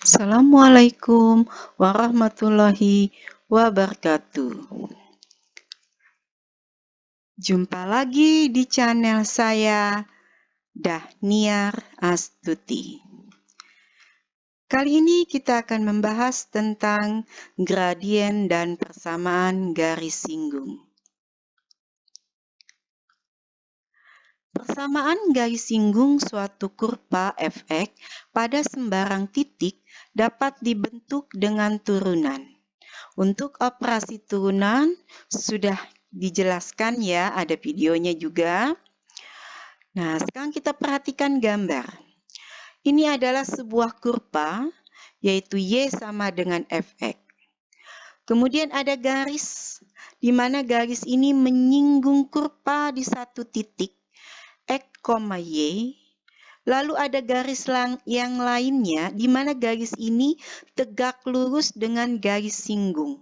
Assalamualaikum warahmatullahi wabarakatuh. Jumpa lagi di channel saya, Dahniar Astuti. Kali ini kita akan membahas tentang gradien dan persamaan garis singgung. Persamaan garis singgung suatu kurva fx pada sembarang titik dapat dibentuk dengan turunan. Untuk operasi turunan sudah dijelaskan ya, ada videonya juga. Nah, sekarang kita perhatikan gambar. Ini adalah sebuah kurva, yaitu Y sama dengan Fx. Kemudian ada garis, di mana garis ini menyinggung kurva di satu titik, X, Y. Lalu ada garis yang lainnya, di mana garis ini tegak lurus dengan garis singgung.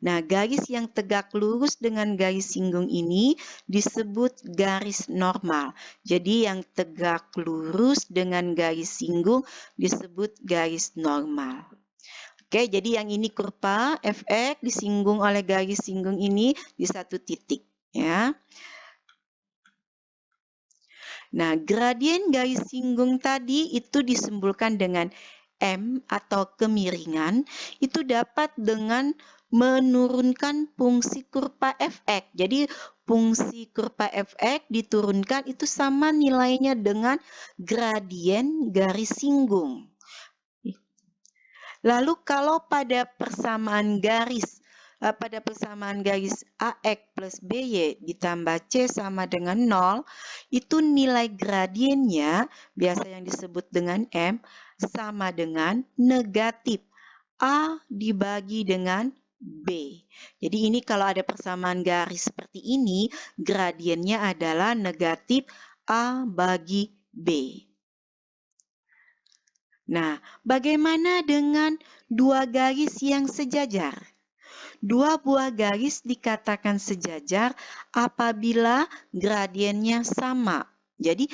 Nah, garis yang tegak lurus dengan garis singgung ini disebut garis normal. Jadi, yang tegak lurus dengan garis singgung disebut garis normal. Oke, jadi yang ini kurva fx disinggung oleh garis singgung ini di satu titik, ya. Nah, gradien garis singgung tadi itu disimbolkan dengan M atau kemiringan, itu dapat dengan menurunkan fungsi kurva fx. Jadi, fungsi kurva fx diturunkan itu sama nilainya dengan gradien garis singgung. Lalu kalau pada persamaan garis AX plus BY ditambah C sama dengan 0, itu nilai gradiennya, biasa yang disebut dengan M, sama dengan negatif A dibagi dengan B. Jadi ini kalau ada persamaan garis seperti ini, gradiennya adalah negatif A bagi B. Nah, bagaimana dengan dua garis yang sejajar? Dua buah garis dikatakan sejajar apabila gradiennya sama. Jadi,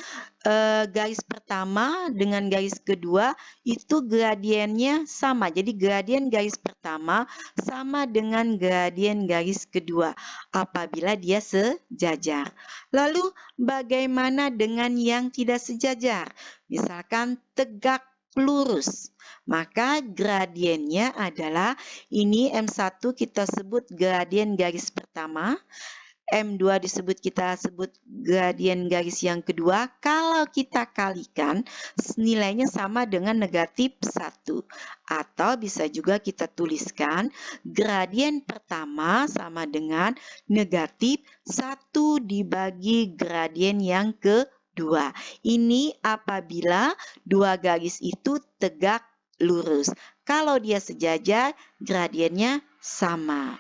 garis pertama dengan garis kedua itu gradiennya sama. Jadi, gradien garis pertama sama dengan gradien garis kedua apabila dia sejajar. Lalu, bagaimana dengan yang tidak sejajar? Misalkan tegak lurus, maka gradiennya adalah ini M1 kita sebut gradien garis pertama, M2 kita sebut gradien garis yang kedua. Kalau kita kalikan, nilainya sama dengan negatif 1. Atau bisa juga kita tuliskan gradien pertama sama dengan negatif 1 dibagi gradien yang kedua. Ini apabila dua garis itu tegak lurus. Kalau dia sejajar, gradiennya sama.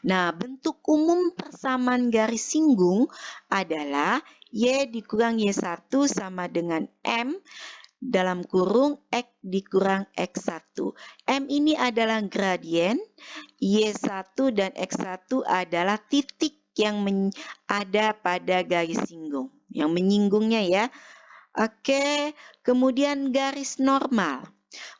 Nah, bentuk umum persamaan garis singgung adalah Y dikurang Y1 sama dengan M dalam kurung X dikurang X1. M ini adalah gradien, Y1 dan X1 adalah titik yang ada pada garis singgung, yang menyinggungnya ya. Oke, kemudian garis normal.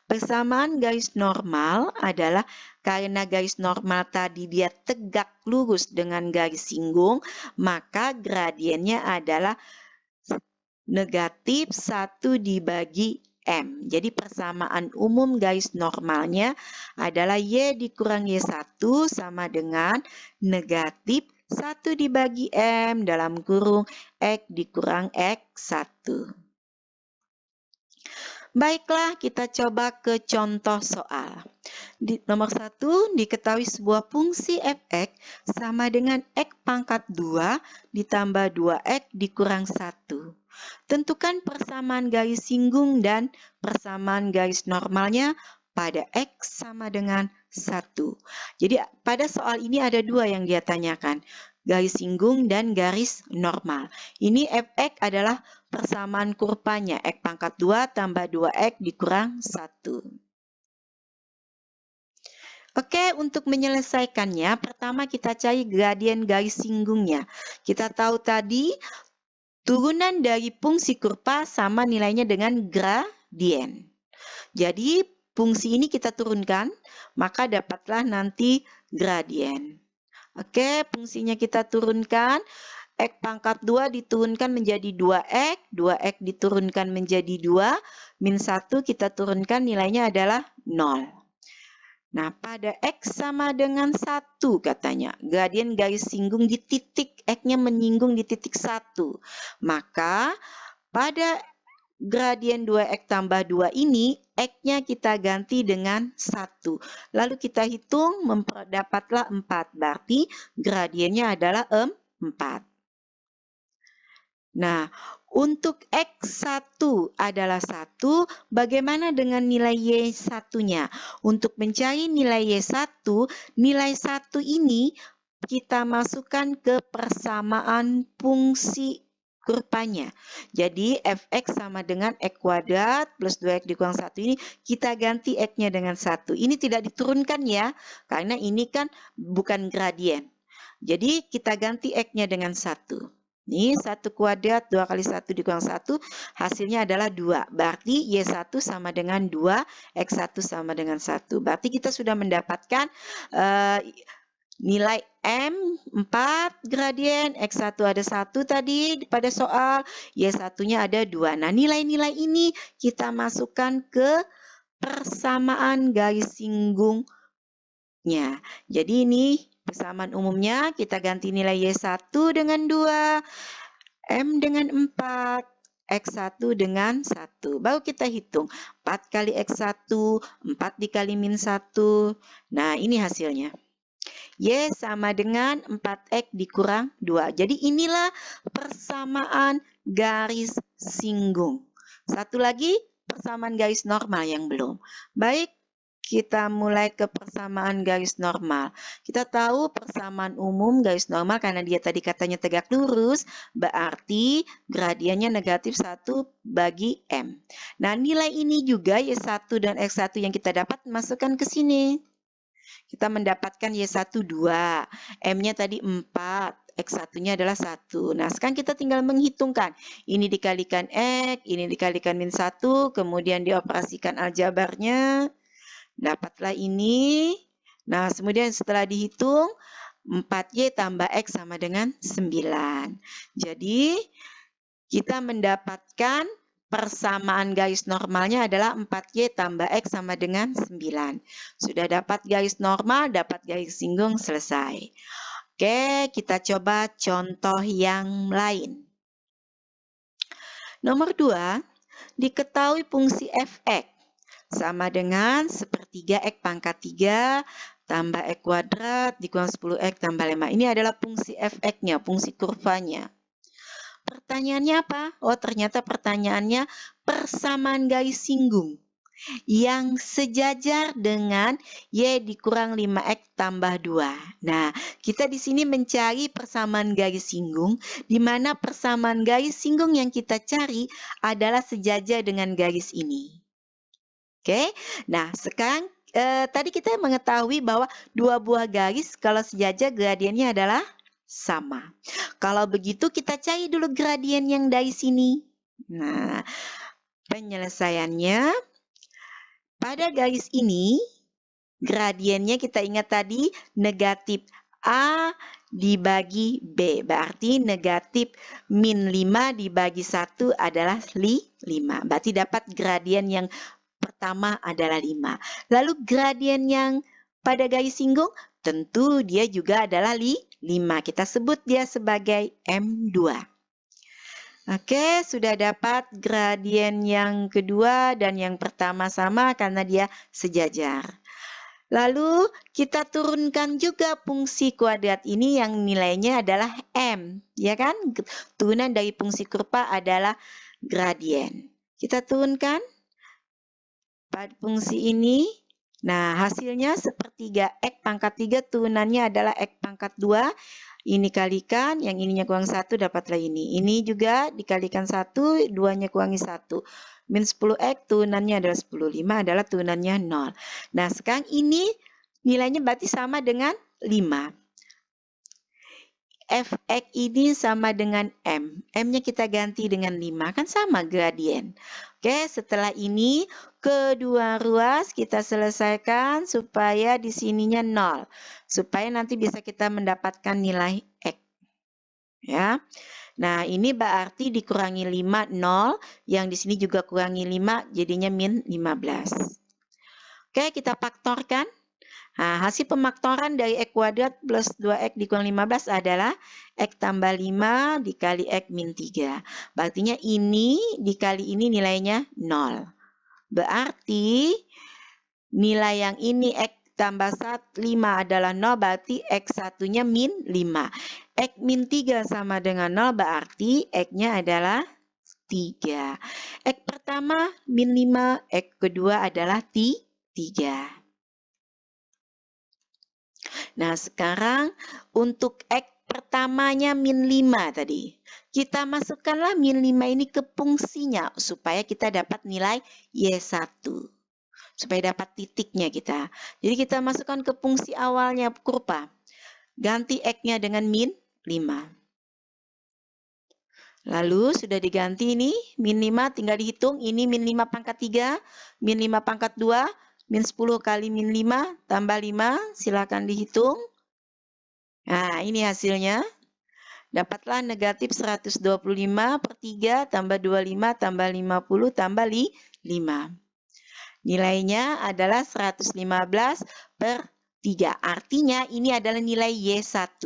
Persamaan garis normal adalah karena garis normal tadi dia tegak lurus dengan garis singgung, maka gradiennya adalah negatif 1 dibagi M. Jadi persamaan umum garis normalnya adalah Y dikurang Y1 sama dengan negatif 1 dibagi M dalam kurung X dikurang X1. Baiklah, kita coba ke contoh soal. Nomor 1, diketahui sebuah fungsi fx sama dengan x pangkat 2 ditambah 2x dikurang 1. Tentukan persamaan garis singgung dan persamaan garis normalnya pada X sama dengan 1. Jadi pada soal ini ada dua yang dia tanyakan, garis singgung dan garis normal. Ini Fx adalah persamaan kurvanya, X pangkat 2 tambah 2X dikurang 1. Oke, untuk menyelesaikannya, pertama kita cari gradien garis singgungnya. Kita tahu tadi turunan dari fungsi kurva sama nilainya dengan gradien. Jadi fungsi ini kita turunkan, maka dapatlah nanti gradien. Oke, fungsinya kita turunkan. X pangkat 2 diturunkan menjadi 2x, 2x diturunkan menjadi 2, min 1 kita turunkan nilainya adalah 0. Nah, pada X sama dengan 1 katanya. Gradien garis singgung di titik, X-nya menyinggung di titik 1. Maka pada gradien 2x tambah 2 ini, X-nya kita ganti dengan 1. Lalu kita hitung, dapatlah 4. Berarti gradiennya adalah 4. Nah, untuk X1 adalah 1, bagaimana dengan nilai Y1-nya? Untuk mencari nilai Y1, nilai 1 ini kita masukkan ke persamaan fungsi kurvanya. Jadi, fx sama dengan x kuadrat plus 2x dikurang 1 ini, kita ganti x-nya dengan 1. Ini tidak diturunkan ya, karena ini kan bukan gradien. Jadi, kita ganti x-nya dengan 1. Ini 1 kuadrat 2 kali 1 dikurang 1, hasilnya adalah 2. Berarti Y1 sama dengan 2, X1 sama dengan 1. Berarti kita sudah mendapatkan nilai M 4 gradien, X1 ada 1 tadi pada soal, Y1-nya ada 2. Nah, nilai-nilai ini kita masukkan ke persamaan garis singgungnya. Jadi ini persamaan umumnya, kita ganti nilai Y1 dengan 2, M dengan 4, X1 dengan 1. Baru kita hitung. 4 kali X1, 4 dikali min 1. Nah, ini hasilnya. Y sama dengan 4X dikurang 2. Jadi inilah persamaan garis singgung. Satu lagi, persamaan garis normal yang belum. Baik, kita mulai ke persamaan garis normal. Kita tahu persamaan umum garis normal karena dia tadi katanya tegak lurus, berarti gradiennya negatif 1 bagi M. Nah, nilai ini juga Y1 dan X1 yang kita dapat masukkan ke sini. Kita mendapatkan Y1 2, M-nya tadi 4, X1-nya adalah 1. Nah, sekarang kita tinggal menghitungkan. Ini dikalikan X, ini dikalikan min 1, kemudian dioperasikan aljabarnya. Dapatlah ini. Nah, kemudian setelah dihitung, 4Y tambah X sama dengan 9. Jadi, kita mendapatkan persamaan garis normalnya adalah 4Y tambah X sama dengan 9. Sudah dapat garis normal, dapat garis singgung, selesai. Oke, kita coba contoh yang lain. Nomor 2, diketahui fungsi fx sama dengan sepertiga X pangkat 3 tambah X kuadrat dikurang 10X tambah 5. Ini adalah fungsi fx-nya, fungsi kurvanya. Pertanyaannya apa? Oh, ternyata pertanyaannya persamaan garis singgung yang sejajar dengan Y dikurang 5X tambah 2. Nah, kita di sini mencari persamaan garis singgung, di mana persamaan garis singgung yang kita cari adalah sejajar dengan garis ini. Oke, nah sekarang tadi kita mengetahui bahwa dua buah garis kalau sejajar gradiennya adalah sama. Kalau begitu kita cari dulu gradien yang dari sini. Nah, penyelesaiannya pada garis ini, gradiennya kita ingat tadi negatif A dibagi B. Berarti negatif min 5 dibagi 1 adalah 5. Berarti dapat gradien yang pertama adalah 5. Lalu gradien yang pada garis singgung, tentu dia juga adalah 5. Kita sebut dia sebagai M2. Oke, sudah dapat gradien yang kedua dan yang pertama sama karena dia sejajar. Lalu kita turunkan juga fungsi kuadrat ini yang nilainya adalah M. Ya kan? Turunan dari fungsi kurva adalah gradien. Kita turunkan pada fungsi ini. Nah, hasilnya sepertiga X pangkat 3 turunannya adalah X pangkat 2. Ini kalikan, yang ininya kurang 1 dapatlah ini. Ini juga dikalikan 1, 2-nya kurangi 1. Min 10X turunannya adalah 10. 5 adalah turunannya 0. Nah, sekarang ini nilainya berarti sama dengan 5. Fx ini sama dengan M. M-nya kita ganti dengan 5. Kan sama gradien. Oke, setelah ini kedua ruas kita selesaikan supaya di sininya 0. Supaya nanti bisa kita mendapatkan nilai X. Ya. Nah, ini berarti dikurangi 5, 0. Yang di sini juga kurangi 5, jadinya min 15. Oke, kita faktorkan. Nah, hasil pemaktoran dari X kuadrat plus 2X dikurang 15 adalah X tambah 5 dikali X min 3. Berartinya ini dikali ini nilainya 0. Berarti nilai yang ini X tambah 5 adalah 0, berarti X satunya min 5. X min 3 sama dengan 0, berarti X-nya adalah 3. X pertama min 5, X kedua adalah 3. Nah, sekarang untuk X pertamanya min 5 tadi. Kita masukkanlah min 5 ini ke fungsinya supaya kita dapat nilai Y1. Supaya dapat titiknya kita. Jadi kita masukkan ke fungsi awalnya kurva. Ganti X-nya dengan min 5. Lalu sudah diganti ini, min 5 tinggal dihitung. Ini min 5 pangkat 3, min 5 pangkat 2, min 10 kali min 5 tambah 5, silakan dihitung. Nah, ini hasilnya. Dapatlah negatif 125 per 3 tambah 25 tambah 50 tambah 5. Nilainya adalah 115 per 3. Artinya ini adalah nilai Y1.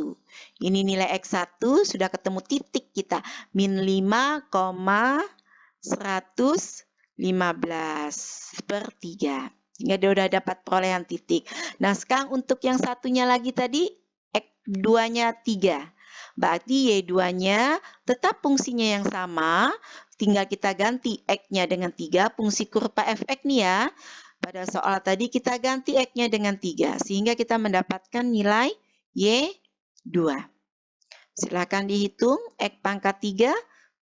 Ini nilai X1 sudah ketemu titik kita. Min 5,115 per 3. Sehingga dia sudah dapat perolehan titik. Nah, sekarang untuk yang satunya lagi tadi, X2-nya 3. Berarti Y2-nya tetap fungsinya yang sama. Tinggal kita ganti X-nya dengan 3. Fungsi kurva Fx nih ya. Pada soal tadi kita ganti X-nya dengan 3. Sehingga kita mendapatkan nilai Y2. Silakan dihitung. X pangkat 3.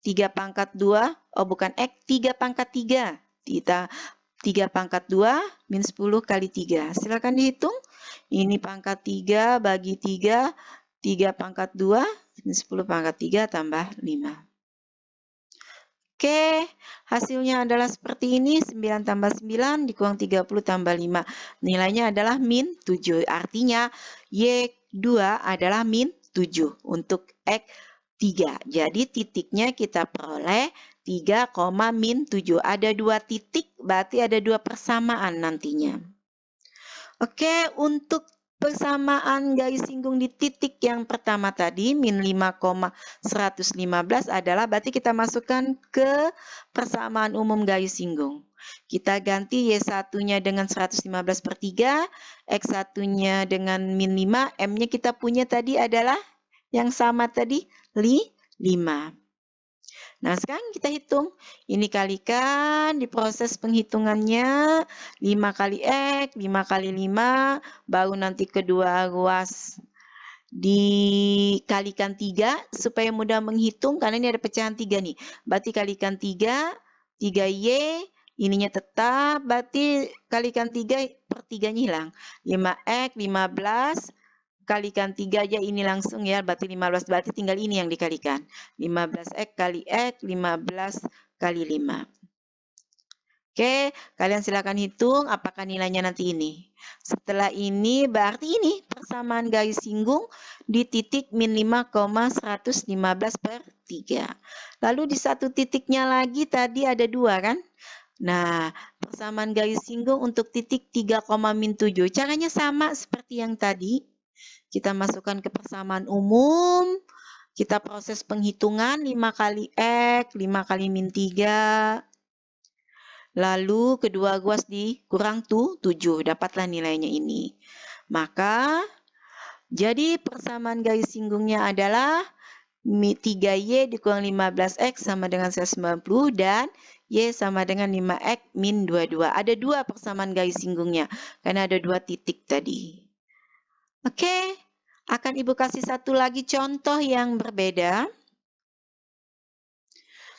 3 pangkat 2. Oh bukan X. 3 pangkat 3. Kita 3 pangkat 2 min 10 kali 3. Silakan dihitung. Ini pangkat 3 bagi 3. 3 pangkat 2 min 10 pangkat 3 tambah 5. Oke, hasilnya adalah seperti ini. 9 tambah 9 dikurang 30 tambah 5. Nilainya adalah min 7. Artinya Y2 adalah min 7 untuk X3. Jadi titiknya kita peroleh 3, min 7. Ada 2 titik, berarti ada 2 persamaan nantinya. Oke, untuk persamaan garis singgung di titik yang pertama tadi, min 5,115 adalah berarti kita masukkan ke persamaan umum garis singgung. Kita ganti Y1-nya dengan 115 per 3, X1-nya dengan min 5, M-nya kita punya tadi adalah yang sama tadi, 5. Nah, sekarang kita hitung. Ini kalikan, diproses penghitungannya. 5 kali X, 5 kali 5, baru nanti kedua ruas dikalikan 3, supaya mudah menghitung, karena ini ada pecahan 3 nih. Berarti kalikan 3, 3Y, ininya tetap, berarti kalikan 3 per 3-nya hilang. 5X, 15, kalikan 3 aja ini langsung ya, berarti 15, berarti tinggal ini yang dikalikan. 15X kali X, 15 kali 5. Oke, kalian silakan hitung apakah nilainya nanti ini. Setelah ini, berarti ini persamaan garis singgung di titik min 5,115 per 3. Lalu di satu titiknya lagi tadi ada 2 kan? Nah, persamaan garis singgung untuk titik 3, min 7. Caranya sama seperti yang tadi. Kita masukkan ke persamaan umum, kita proses penghitungan 5 kali X, 5 kali min 3. Lalu kedua ruas dikurang 7, dapatlah nilainya ini. Maka, jadi persamaan garis singgungnya adalah 3Y dikurang 15X sama dengan 190 dan Y sama dengan 5X min 22. Ada 2 persamaan garis singgungnya, karena ada 2 titik tadi. Oke, akan Ibu kasih satu lagi contoh yang berbeda.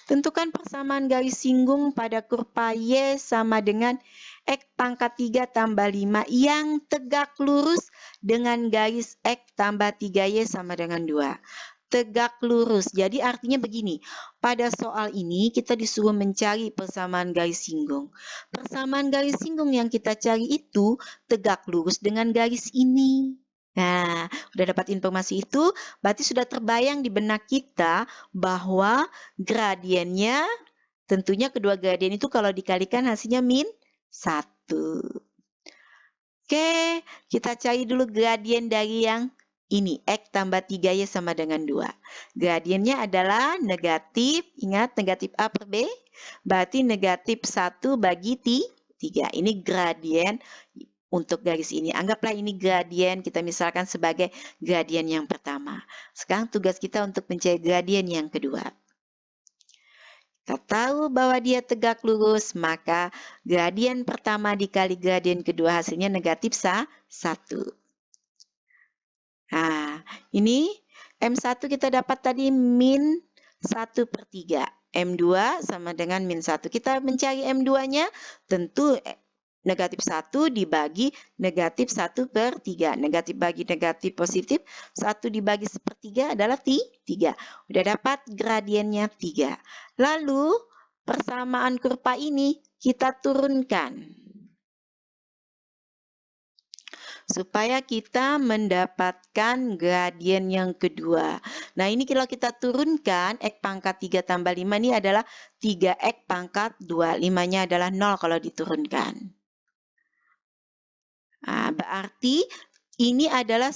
Tentukan persamaan garis singgung pada kurva Y sama dengan X pangkat 3 tambah 5 yang tegak lurus dengan garis X tambah 3Y sama dengan 2. Tegak lurus. Jadi artinya begini, pada soal ini kita disuruh mencari persamaan garis singgung. Persamaan garis singgung yang kita cari itu tegak lurus dengan garis ini. Nah, udah dapat informasi itu, berarti sudah terbayang di benak kita bahwa gradiennya, tentunya kedua gradien itu kalau dikalikan hasilnya min 1. Oke, kita cari dulu gradien dari yang ini, X tambah 3Y sama dengan 2. Gradiennya adalah negatif, ingat negatif A per B, berarti negatif 1 bagi 3. Ini gradien untuk garis ini. Anggaplah ini gradien, kita misalkan sebagai gradien yang pertama. Sekarang tugas kita untuk mencari gradien yang kedua. Kita tahu bahwa dia tegak lurus, maka gradien pertama dikali gradien kedua hasilnya negatif 1. Nah, ini M1 kita dapat tadi min 1 per 3. M2 sama dengan min 1. Kita mencari M2-nya, tentu negatif 1 dibagi negatif 1 per 3. Negatif bagi negatif positif, 1 dibagi sepertiga adalah 3. Udah dapat gradiennya 3. Lalu, persamaan kurva ini kita turunkan supaya kita mendapatkan gradien yang kedua. Nah, ini kalau kita turunkan, X pangkat 3 tambah 5 ini adalah 3X pangkat 2. 5-nya adalah 0 kalau diturunkan. Nah, berarti ini adalah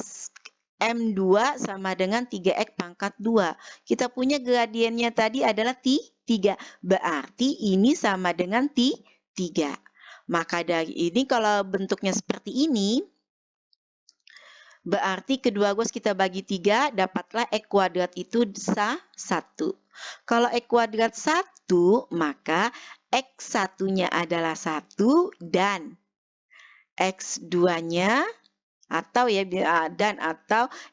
M2 sama dengan 3X pangkat 2. Kita punya gradiennya tadi adalah 3. Berarti ini sama dengan 3. Maka dari ini kalau bentuknya seperti ini, berarti kedua ruas kita bagi 3, dapatlah X kuadrat itu 1. Kalau X kuadrat 1, maka X1-nya adalah 1 dan X2-nya atau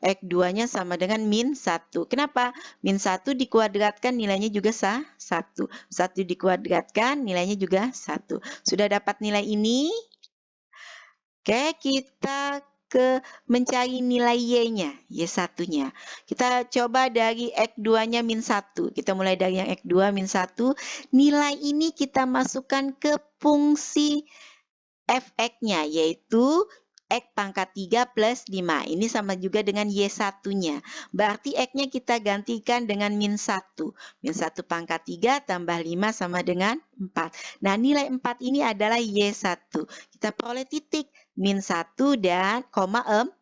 X2-nya sama dengan min 1. Kenapa? Min 1 dikuadratkan nilainya juga 1. 1 dikuadratkan nilainya juga 1. Sudah dapat nilai ini? Oke, kita mencari nilai Y-nya, Y1-nya. Kita coba dari X2-nya min 1. Kita mulai dari yang X2 min 1. Nilai ini kita masukkan ke fungsi Fx-nya, yaitu X pangkat 3 plus 5. Ini sama juga dengan Y1-nya. Berarti X-nya kita gantikan dengan min 1. Min 1 pangkat 3 tambah 5 sama dengan 4. Nah, nilai 4 ini adalah Y1. Kita peroleh titik. Min 1 dan koma 4.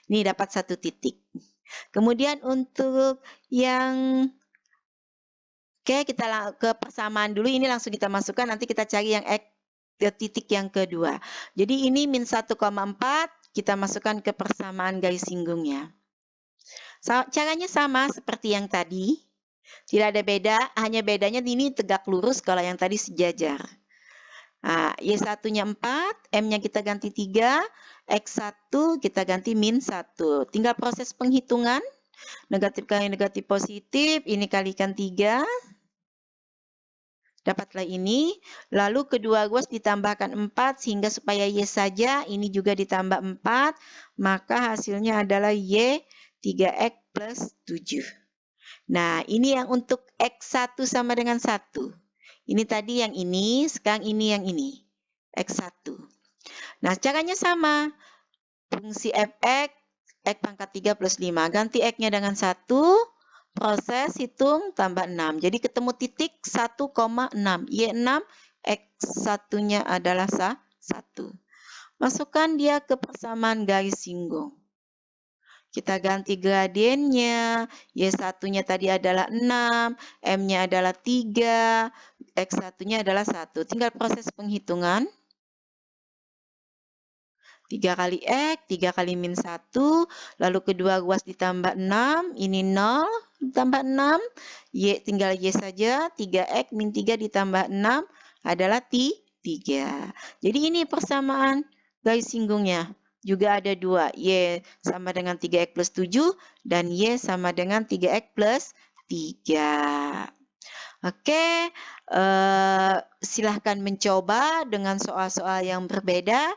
Ini dapat 1 titik. Kemudian untuk yang kita ke persamaan dulu. Ini langsung kita masukkan. Nanti kita cari yang X ke titik yang kedua. Jadi ini min 1,4. Kita masukkan ke persamaan garis singgungnya. Caranya sama seperti yang tadi. Tidak ada beda. Hanya bedanya ini tegak lurus kalau yang tadi sejajar. Nah, Y1-nya 4, M-nya kita ganti 3, X1 kita ganti min 1. Tinggal proses penghitungan. Negatif kali negatif positif, ini kalikan 3. Dapatlah ini. Lalu kedua ruas ditambahkan 4, sehingga supaya Y saja, ini juga ditambah 4. Maka hasilnya adalah Y 3X plus 7. Nah, ini yang untuk X1 sama dengan 1. Ini tadi yang ini, sekarang ini yang ini. X1. Nah, caranya sama. Fungsi Fx, X pangkat 3 plus 5. Ganti X-nya dengan 1. Proses hitung tambah 6. Jadi ketemu titik 1,6. Y6, X1-nya adalah 1. Masukkan dia ke persamaan garis singgung. Kita ganti gradiennya, Y1-nya tadi adalah 6, M-nya adalah 3, X1-nya adalah 1. Tinggal proses penghitungan. 3 kali X, 3 kali min 1, lalu kedua ruas ditambah 6, ini 0, ditambah 6, Y tinggal Y saja, 3X min 3 ditambah 6 adalah 3. Jadi ini persamaan garis singgungnya. Juga ada 2, Y sama dengan 3X plus 7, dan Y sama dengan 3X plus 3. Oke, silahkan mencoba dengan soal-soal yang berbeda.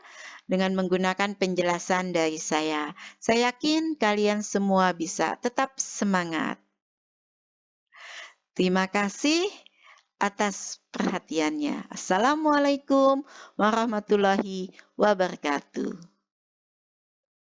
dengan menggunakan penjelasan dari saya. Saya yakin kalian semua bisa tetap semangat. Terima kasih atas perhatiannya. Assalamualaikum warahmatullahi wabarakatuh.